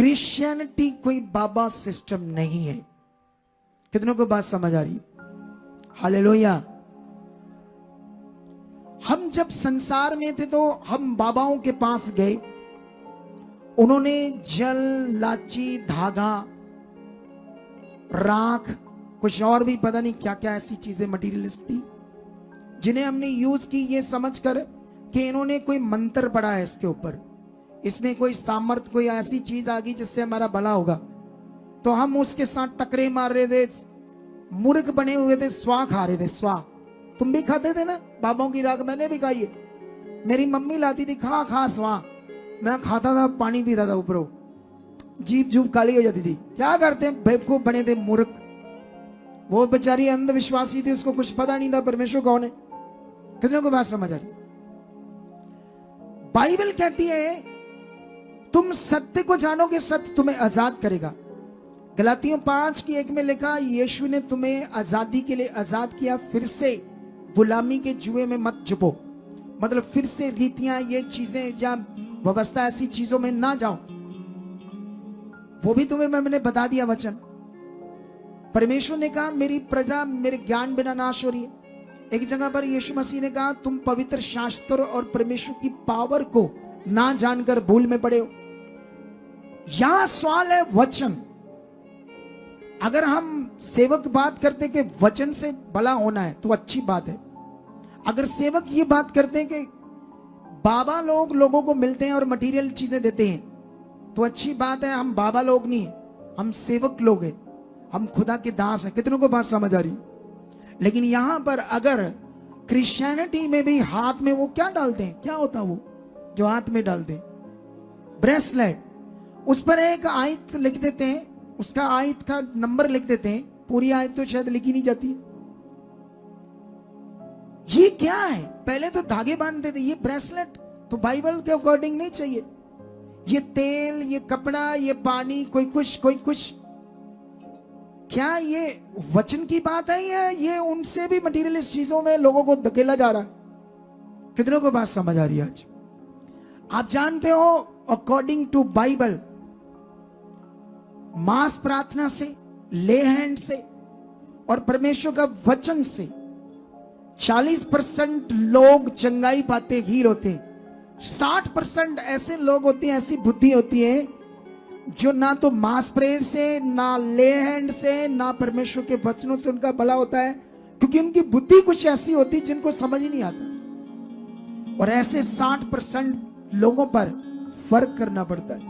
Christianity कोई बाबा system नहीं है। कितनों को बात समझ आ रही? हालेलुया। हम जब संसार में थे तो हम बाबाओं के पास गए, उन्होंने जल, लाची, धागा, राख, कुछ और भी पता नहीं क्या क्या ऐसी चीजें मटीरियल्स थी जिन्हें हमने यूज की ये समझकर कि इन्होंने कोई मंत्र पढ़ा है इसके ऊपर, इसमें कोई सामर्थ्य, कोई ऐसी चीज आ गई जिससे हमारा भला होगा। तो हम उसके साथ टकरे मार रहे थे, मूर्ख बने हुए थे, स्वा खा रहे थे। स्वा तुम भी खाते थे ना बाबाओं की राख? मैंने भी खाई है, मेरी मम्मी लाती थी, खा खा स्वा। मैं खाता था, पानी पीता था, ऊपरों जीभ जूब काली हो जाती थी। क्या करते हैं, बेवकूफ बने थे, मूर्ख। वो बेचारी अंधविश्वासी थी, उसको कुछ पता नहीं था परमेश्वर कौन है। कितने को बात समझ आ रही? बाइबल कहती है तुम सत्य को जानोगे, सत्य तुम्हें आजाद करेगा। गलातियों 5:1 में लिखा, यीशु ने तुम्हें आजादी के लिए आजाद किया, फिर से गुलामी के जुए में मत जुबो। मतलब फिर से रीतियां, ये चीजें या व्यवस्था, ऐसी चीजों में ना जाओ। वो भी तुम्हें मैंने बता दिया वचन। परमेश्वर ने कहा मेरी प्रजा मेरे ज्ञान बिना नाश हो रही है। एक जगह पर यीशु मसीह ने कहा तुम पवित्र शास्त्र और परमेश्वर की पावर को ना जानकर भूल में पड़े हो। यहां सवाल है वचन। अगर हम सेवक बात करते कि वचन से भला होना है तो अच्छी बात है। अगर सेवक ये बात करते हैं कि बाबा लोग लोगों को मिलते हैं और मटेरियल चीजें देते हैं तो अच्छी बात है। हम बाबा लोग नहीं है, हम सेवक लोग हैं, हम खुदा के दास हैं। कितनों को बात समझ आ रही? लेकिन यहां पर अगर क्रिश्चियनिटी में भी हाथ में वो क्या डालते हैं, क्या होता वो जो हाथ में डालते हैं, ब्रेसलेट, उस पर एक आयत लिख देते हैं, उसका आयत का नंबर लिख देते हैं। पूरी आयत तो शायद लिखी नहीं जाती। ये क्या है? पहले तो धागे बांधते थे, ये ब्रेसलेट तो बाइबल के अकॉर्डिंग नहीं चाहिए। ये तेल, ये कपड़ा, ये पानी, कोई कुछ कोई कुछ। क्या ये वचन की बात है या ये उनसे भी मटीरियलिस्ट चीजों में लोगों को धकेला जा रहा है? कितनों को बात समझ आ रही है आज? आप जानते हो अकॉर्डिंग टू बाइबल, मास प्रार्थना से, ले हैंड से और परमेश्वर का वचन से 40% लोग चंगाई पाते, हील होते हैं। 60% ऐसे लोग होते हैं, ऐसी बुद्धि होती है जो ना तो मास प्रेयर से, ना ले हैंड से, ना परमेश्वर के वचनों से उनका भला होता है, क्योंकि उनकी बुद्धि कुछ ऐसी होती है जिनको समझ ही नहीं आता। और ऐसे 60% लोगों पर फर्क करना पड़ता है।